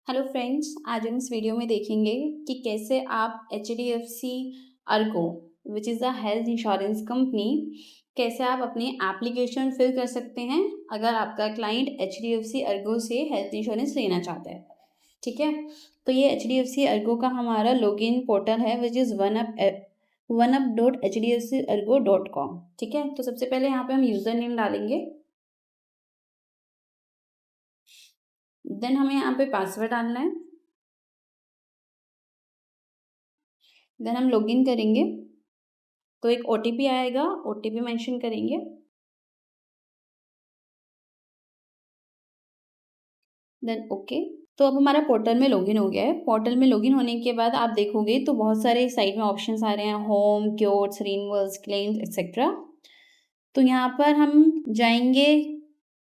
Hello friends, आज हम इस वीडियो में देखेंगे कि कैसे आप HDFC Ergo which is the health insurance company कैसे आप अपनी एप्लीकेशन फिल कर सकते हैं अगर आपका क्लाइंट HDFC अर्गो से हेल्थ इंश्योरेंस लेना चाहता है। ठीक है, तो ये HDFC अर्गो का हमारा लॉगिन पोर्टल है विच इज़ oneup.hdfcargo.com। ठीक है, तो सबसे पहले यहाँ पे हम यूज़र नेम डालेंगे, देन हमें यहाँ पे पासवर्ड डालना है, देन हम लॉगिन करेंगे तो एक OTP आएगा, OTP मेंशन करेंगे, देन ओके। तो अब हमारा पोर्टल में लॉगिन हो गया है। पोर्टल में लॉगिन होने के बाद आप देखोगे तो बहुत सारे साइड में ऑप्शंस आ रहे हैं, home, quotes, renewals, claims etcetera. तो यहाँ पर हम जाएंगे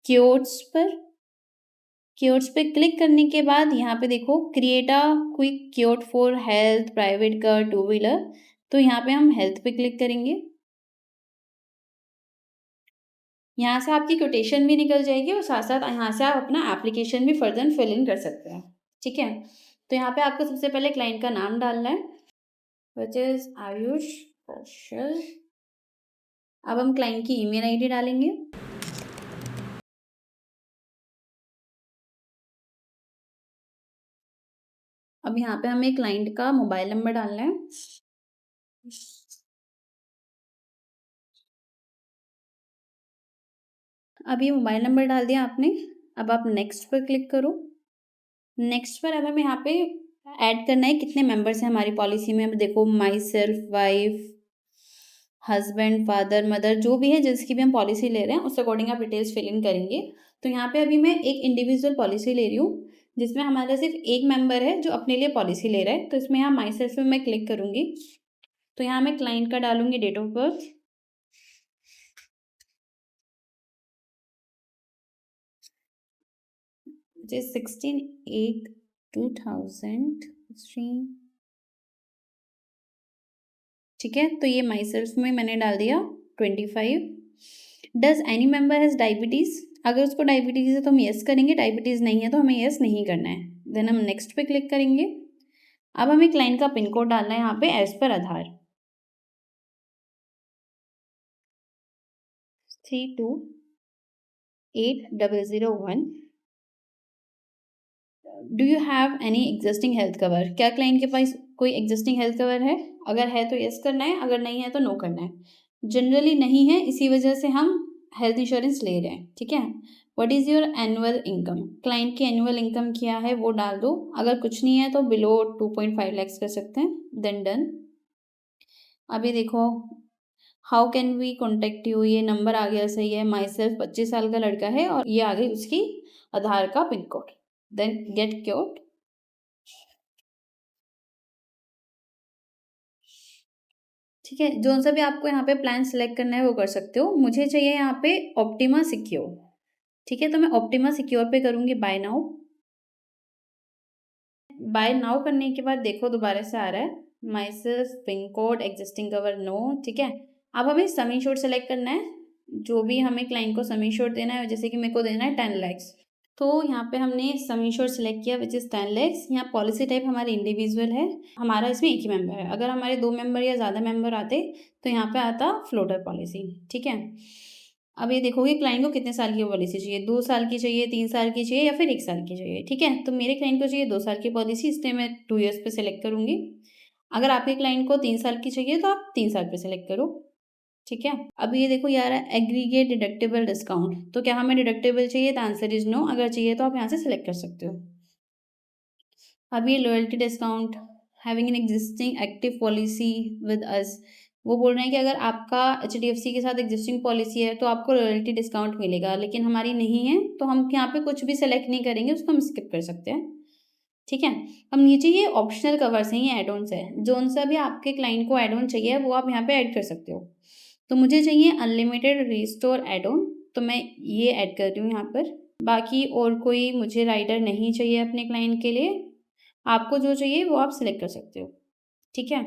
क्योट्स पर। क्योट्स पे क्लिक करने के बाद यहाँ पे देखो create a quick quote for health, private car, two wheeler. तो यहाँ पे हम हेल्थ पे क्लिक करेंगे। यहाँ से आपकी कोटेशन भी निकल जाएगी और साथ साथ यहाँ से आप अपना एप्लीकेशन भी फर्दर फिल इन कर सकते हैं। ठीक है, तो यहाँ पे आपको सबसे पहले क्लाइंट का नाम डालना है विच इज आयुष कौशल। अब हम क्लाइंट की ईमेल आईडी डालेंगे, अब यहाँ पे हमें क्लाइंट का मोबाइल नंबर डालना है, अब ये मोबाइल नंबर डाल दिया आपने। अब आप नेक्स्ट पर क्लिक करो। नेक्स्ट पर अब हमें यहाँ पे ऐड करना है कितने मेंबर्स हैं हमारी पॉलिसी में। अब देखो my self, wife, husband, father, mother, जो भी है जिसकी भी हम पॉलिसी ले रहे हैं उस अकॉर्डिंग आप डिटेल्स फिल इन करेंगे। तो यहाँ पे अभी मैं एक इंडिविजुअल पॉलिसी ले रही हूँ जिसमें हमारा सिर्फ एक मेंबर है जो अपने लिए पॉलिसी ले रहा है। तो इसमें यहाँ माई सेल्फ में मैं क्लिक करूँगी, तो यहाँ मैं क्लाइंट का डालूंगी डेट ऑफ बर्थ, जो 16/8/2003। ठीक है, तो ये माई सेल्फ में मैंने डाल दिया 25। Does any member has diabetes, अगर उसको डायबिटीज़ है तो हम येस करेंगे, डायबिटीज़ नहीं है तो हमें येस नहीं करना है। देन हम नेक्स्ट पे क्लिक करेंगे। अब हमें क्लाइंट का पिन कोड डालना है यहाँ पे एज पर Aadhaar, 328001। Do you have any existing health cover, क्या क्लाइंट के पास कोई एग्जिस्टिंग हेल्थ कवर है? अगर है तो यस करना है, अगर नहीं है तो नो करना है। जनरली नहीं है, इसी वजह से हम हेल्थ इंश्योरेंस ले रहे हैं। ठीक है, what is your annual income, client की एनुअल इनकम क्या है वो डाल दो। अगर कुछ नहीं है तो बिलो 2.5 लैक्स कर सकते हैं, देन डन। अभी देखो how can we contact you, ये नंबर आ गया सही है। माई सेल्फ 25 साल का लड़का है और ये आ गई उसकी आधार का pin code, then get quote. ठीक है, जो सा भी आपको यहाँ पे प्लान सेलेक्ट करना है वो कर सकते हो। मुझे चाहिए यहाँ पे ऑप्टिमा सिक्योर। ठीक है, तो मैं ऑप्टिमा सिक्योर पे करूँगी बाय नाउ। बाय नाउ करने के बाद देखो दोबारा से आ रहा है myself, pin code, existing cover, no. ठीक है, अब हमें सम इंश्योर्ड सेलेक्ट करना है, जो भी हमें क्लाइंट को सम इंश्योर्ड देना है, जैसे कि मेरे को देना है 10 लैक्स। तो यहाँ पे हमने सम इंश्योर्ड सेलेक्ट किया विच इज़ 10 लैक्स। यहाँ पॉलिसी टाइप हमारी इंडिविजुअल है, हमारा इसमें एक ही मेंबर है। अगर हमारे 2 मेंबर या ज़्यादा मेंबर आते तो यहाँ पे आता फ्लोटर पॉलिसी। ठीक है, अब ये देखोगे क्लाइंट को कितने साल की पॉलिसी चाहिए, 2 साल की चाहिए, 3 साल की चाहिए या फिर 1 साल की चाहिए। ठीक है, तो मेरे क्लाइंट को चाहिए 2 साल की पॉलिसी, इसलिए मैं 2 ईयर्स पे सेलेक्ट करूँगी। अगर आपके क्लाइंट को 3 साल की चाहिए तो आप 3 साल पे सेलेक्ट करो। ठीक है, अब ये देखो यार एग्रीगेट डिडक्टेबल डिस्काउंट, तो क्या हमें डिडक्टेबल चाहिए? The answer is no. अगर चाहिए तो आप यहाँ से सेलेक्ट कर सकते हो। अब ये loyalty discount, having an existing active policy with us, वो बोल रहे हैं कि अगर आपका HDFC के साथ एग्जिस्टिंग पॉलिसी है तो आपको लॉयल्टी डिस्काउंट मिलेगा, लेकिन हमारी नहीं है तो हम यहाँ पे कुछ भी सेलेक्ट नहीं करेंगे, उसको हम स्किप कर सकते हैं। ठीक है, अब नीचे ये ऑप्शनल कवर्स हैं, ये एड ऑन्स है, जो सा भी आपके क्लाइंट को एड ऑन चाहिए वो आप यहाँ पे ऐड कर सकते हो। तो मुझे चाहिए अनलिमिटेड रिस्टोर एड ऑन, तो मैं ये ऐड कर रही हूँ यहाँ पर। बाकी और कोई मुझे राइडर नहीं चाहिए अपने क्लाइंट के लिए, आपको जो चाहिए वो आप सिलेक्ट कर सकते हो। ठीक है,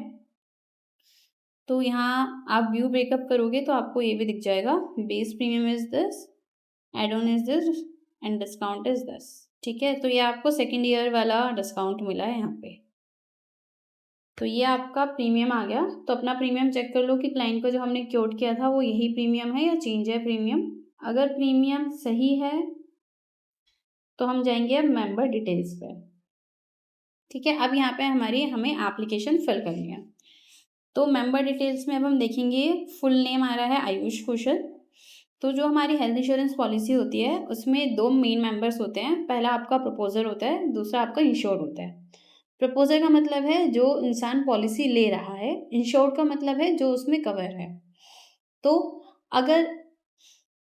तो यहाँ आप व्यू ब्रेकअप करोगे तो आपको ये भी दिख जाएगा, base premium is this, add on is this and discount is this. ठीक है, तो ये आपको सेकेंड ईयर वाला डिस्काउंट मिला है यहाँ पे। तो ये आपका प्रीमियम आ गया। तो अपना प्रीमियम चेक कर लो कि क्लाइंट को जो हमने क्योट किया था वो यही प्रीमियम है या चेंज है प्रीमियम। अगर प्रीमियम सही है तो हम जाएंगे अब मेंबर डिटेल्स पे। ठीक है, अब यहाँ पे हमें एप्लीकेशन फिल करनी है। तो मेंबर डिटेल्स में अब हम देखेंगे फुल नेम आ रहा है आयुष कौशल। तो जो हमारी हेल्थ इंश्योरेंस पॉलिसी होती है उसमें दो मेन मेंबर्स होते हैं। पहला आपका प्रपोजर होता है, दूसरा आपका इंश्योर्ड होता है। प्रपोजर का मतलब है जो इंसान पॉलिसी ले रहा है, इंश्योर्ड का मतलब है जो उसमें कवर है। तो अगर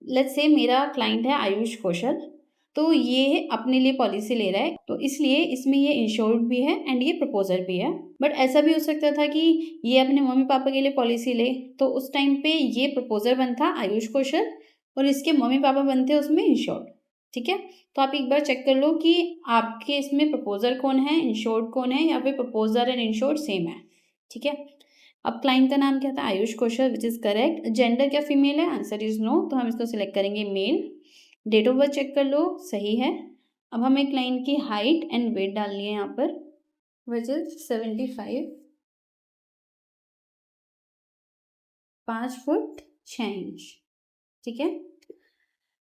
लेट्स से मेरा क्लाइंट है आयुष कौशल, तो ये अपने लिए पॉलिसी ले रहा है, तो इसलिए इसमें ये इंश्योर्ड भी है एंड ये प्रपोजर भी है। बट ऐसा भी हो सकता था कि ये अपने मम्मी पापा के लिए पॉलिसी ले, तो उस टाइम पे ये प्रपोजर बनता आयुष कौशल और इसके मम्मी पापा बनते उसमें इंश्योर्ड। ठीक है, तो आप एक बार चेक कर लो कि आपके इसमें प्रपोजर कौन है, इंश्योर्ड कौन है, या फिर प्रपोजर एंड इंश्योर्ड सेम है। ठीक है, अब क्लाइंट का नाम क्या था, Ayush Kaushal, which is correct. Gender क्या फीमेल है, आंसर इज नो, तो हम इसको सिलेक्ट करेंगे male. Date of birth check कर लो, सही है। अब हमें क्लाइंट की हाइट एंड वेट डालनी है यहाँ पर, विच इज 75, 5 फुट 6 इंच। ठीक है,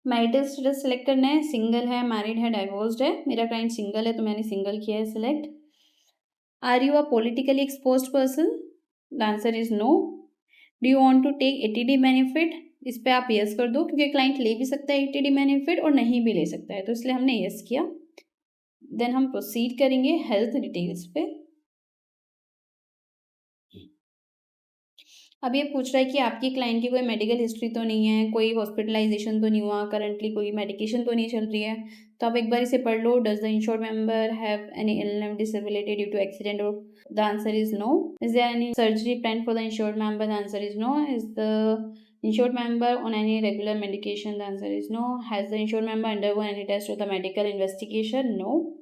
मैरिटल स्टेटस सेलेक्ट करना है, सिंगल है, मैरिड है, डाइवोर्स्ड है। मेरा क्लाइंट सिंगल है तो मैंने सिंगल किया है select. Are you a politically exposed person, the answer is no. Do you want to take ATD benefit, इस पे आप यस कर दो क्योंकि क्लाइंट ले भी सकता है एटीडी बेनिफिट और नहीं भी ले सकता है, तो इसलिए हमने यस किया। देन हम प्रोसीड करेंगे हेल्थ डिटेल्स पे। अब ये पूछ रहा है कि आपकी क्लाइंट की कोई मेडिकल हिस्ट्री तो नहीं है, कोई हॉस्पिटलाइजेशन तो नहीं हुआ, करंटली कोई मेडिकेशन तो नहीं चल रही है। तो आप एक बार इसे पढ़ लो, does the insured member have any illness disability due to accident, और the answer is no. Is there any surgery plan for the insured member, the answer is no. Is the insured member on any regular medication, the answer is no. Has the insured member undergone any test or the medical investigation, no.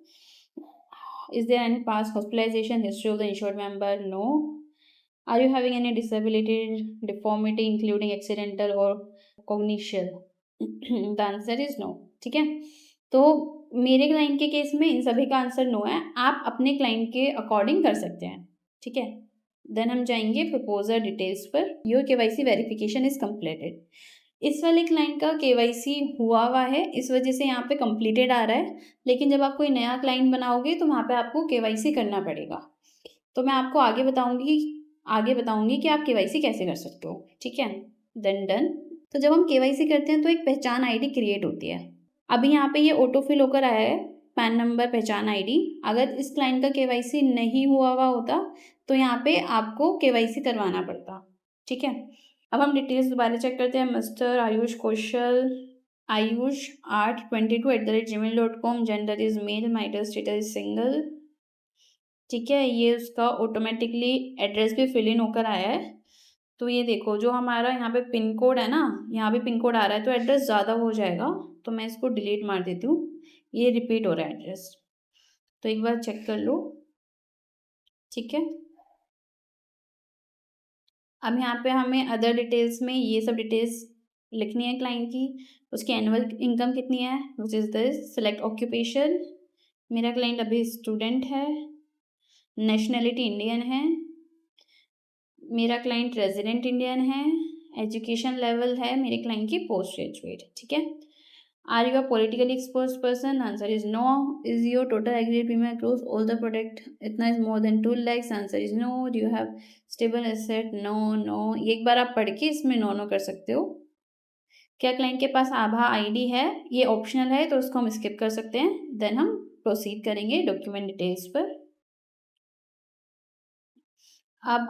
Is there any past hospitalization history of the insured member, no. Are you having any disability, deformity including accidental or congenital, the answer is no. ठीक है, तो मेरे client के case में इन सभी का answer no है, आप अपने क्लाइंट के अकॉर्डिंग कर सकते हैं। ठीक है, देन हम जाएंगे प्रपोजर डिटेल्स पर। Your KYC verification is completed. इस वाले क्लाइंट का केवाईसी हुआ है, इस वजह से यहाँ पे कंप्लीटेड आ रहा है, लेकिन जब आप कोई नया क्लाइंट बनाओगे तो वहाँ पे आपको केवाईसी करना पड़ेगा। तो मैं आपको आगे बताऊंगी कि आप केवाईसी कैसे कर सकते हो। ठीक है, देन डन। तो जब हम केवाईसी करते हैं तो एक पहचान आईडी क्रिएट होती है। अभी यहाँ पे ये ऑटो फिल होकर आया है, पैन नंबर पहचान आईडी। अगर इस क्लाइंट का केवाईसी नहीं हुआ होता तो यहाँ पे आपको केवाईसी करवाना पड़ता। ठीक है, अब हम डिटेल्स दोबारा चेक करते हैं। Mister Ayush Kaushal, Ayush 822@gmail.com, gender is male, marital status is single. ठीक है, ये उसका ऑटोमेटिकली एड्रेस भी फिल इन होकर आया है। तो ये देखो जो हमारा यहाँ पे पिन कोड है ना, यहाँ भी पिन कोड आ रहा है तो एड्रेस ज़्यादा हो जाएगा, तो मैं इसको डिलीट मार देती हूँ। ये रिपीट हो रहा है एड्रेस, तो एक बार चेक कर लो। ठीक है, अब यहाँ पे हमें अदर डिटेल्स में ये सब डिटेल्स लिखनी है क्लाइंट की। उसकी एनुअल इनकम कितनी है, which is this. Select occupation, मेरा क्लाइंट अभी स्टूडेंट है। नेशनलिटी इंडियन है, मेरा क्लाइंट रेजिडेंट इंडियन है। एजुकेशन लेवल है मेरे क्लाइंट की पोस्ट ग्रेजुएट। ठीक है, are you a politically exposed person, answer is no. Is your total agreed premium across all the product इतना is more than 2 lakhs, answer is no. Do you have stable asset, no no. ये एक बार आप पढ़ के इसमें no no कर सकते हो। क्या क्लाइंट के पास आभा आईडी है, ये ऑप्शनल है तो उसको हम स्किप कर सकते हैं। देन हम प्रोसीड करेंगे डॉक्यूमेंट डिटेल्स पर। अब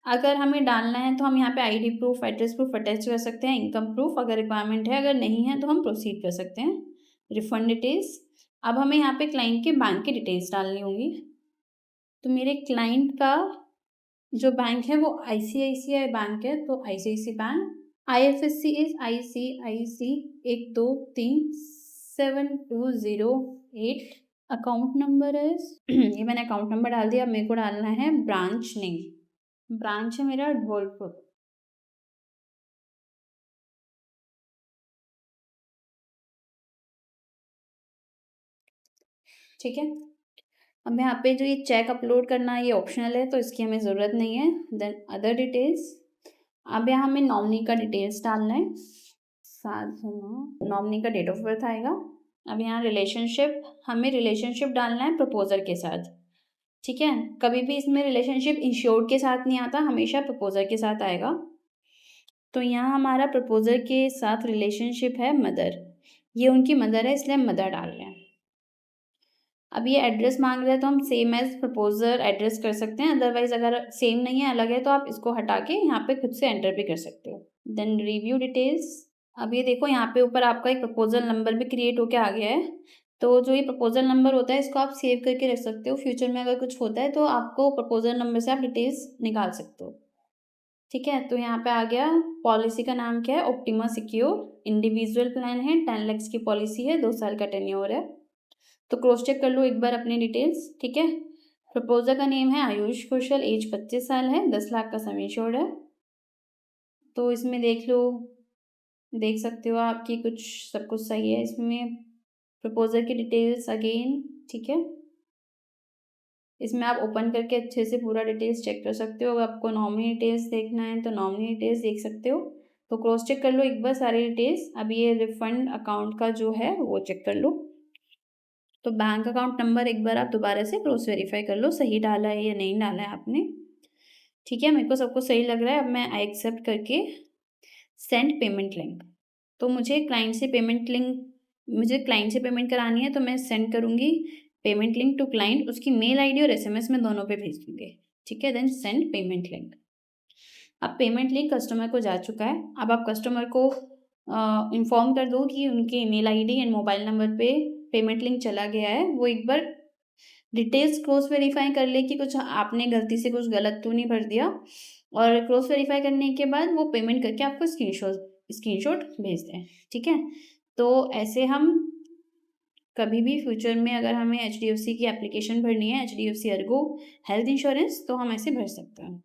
अगर हमें डालना है तो हम यहाँ पे ID proof, address proof attach कर सकते हैं, इनकम प्रूफ अगर रिक्वायरमेंट है, अगर नहीं है तो हम प्रोसीड कर सकते हैं। रिफंड डिटेल्स, अब हमें यहाँ पे क्लाइंट के बैंक की डिटेल्स डालनी होंगी। तो मेरे क्लाइंट का जो बैंक है वो आईसीआईसीआई बैंक है, तो ICIC bank. IFSC is ICIC 123720 8। Account number is ये मैंने अकाउंट नंबर डाल दिया। अब मेरे को डालना है ब्रांच नेम। ब्रांच है मेरा ढोलपुर। ठीक है। अब यहाँ पे जो ये चेक अपलोड करना है ये ऑप्शनल है, तो इसकी हमें ज़रूरत नहीं है। देन अदर डिटेल्स, अब यहाँ हमें नॉमिनी का डिटेल्स डालना है। साथ नॉमिनी का डेट ऑफ बर्थ आएगा। अब यहाँ रिलेशनशिप, हमें रिलेशनशिप डालना है प्रपोजर के साथ, ठीक है। कभी भी इसमें रिलेशनशिप इंश्योर्ड के साथ नहीं आता, हमेशा प्रपोजर के साथ आएगा। तो यहाँ हमारा प्रपोजर के साथ रिलेशनशिप है मदर, ये उनकी मदर है इसलिए हम मदर डाल रहे हैं। अब ये एड्रेस मांग रहे हैं तो हम सेम एज प्रपोजर एड्रेस कर सकते हैं, अदरवाइज अगर सेम नहीं है, अलग है, तो आप इसको हटा के यहाँ पे खुद से एंटर भी कर सकते हो। देन रिव्यू डिटेल्स, अब ये देखो यहाँ पे ऊपर आपका एक प्रपोजल नंबर भी क्रिएट होके आ गया है। तो जो ये प्रपोजल नंबर होता है इसको आप सेव करके रख सकते हो, फ्यूचर में अगर कुछ होता है तो आपको प्रपोजल नंबर से आप डिटेल्स निकाल सकते हो, ठीक है। तो यहाँ पे आ गया, पॉलिसी का नाम क्या है, ऑप्टिमा सिक्योर, इंडिविजुअल प्लान है, 10 लाख की पॉलिसी है, 2 साल का टेन्योर है। तो क्रॉस चेक कर लो एक बार अपनी डिटेल्स, ठीक है। प्रपोजर का नेम है आयुष कौशल, एज 25 साल है, 10 लाख का सम इंश्योर्ड है। तो इसमें देख लो, देख सकते हो आपकी कुछ सब कुछ सही है इसमें। प्रपोजर की डिटेल्स अगेन, ठीक है। इसमें आप ओपन करके अच्छे से पूरा डिटेल्स चेक कर सकते हो। अगर आपको नॉमिनी डिटेल्स देखना है तो नॉमिनी डिटेल्स देख सकते हो। तो क्रॉस चेक कर लो एक बार सारी डिटेल्स। अब ये रिफंड अकाउंट का जो है वो चेक कर लो। तो बैंक अकाउंट नंबर एक बार आप दोबारा से क्रॉस वेरीफाई कर लो, सही डाला है या नहीं डाला है आपने, ठीक है। मेरे को सब कुछ सही लग रहा है। अब मैं आई एक्सेप्ट करके सेंड पेमेंट लिंक, तो मुझे क्लाइंट से पेमेंट लिंक, मुझे क्लाइंट से पेमेंट करानी है तो मैं सेंड करूँगी पेमेंट लिंक टू क्लाइंट, उसकी मेल आईडी और एसएमएस में दोनों पे भेज दूँगी, ठीक है। Then send payment link. अब पेमेंट लिंक कस्टमर को जा चुका है। अब आप कस्टमर को इन्फॉर्म कर दो कि उनके email ID and mobile number पे पेमेंट लिंक चला गया है। वो एक बार डिटेल्स क्रॉस वेरीफाई कर ले कि कुछ आपने गलती से कुछ गलत तो नहीं भर दिया, और क्रॉस वेरीफाई करने के बाद वो पेमेंट करके आपको स्क्रीनशॉट भेज दें, ठीक है। तो ऐसे हम कभी भी फ्यूचर में अगर हमें एचडीएफसी की एप्लीकेशन भरनी है, एचडीएफसी अर्गो हेल्थ इंश्योरेंस, तो हम ऐसे भर सकते हैं।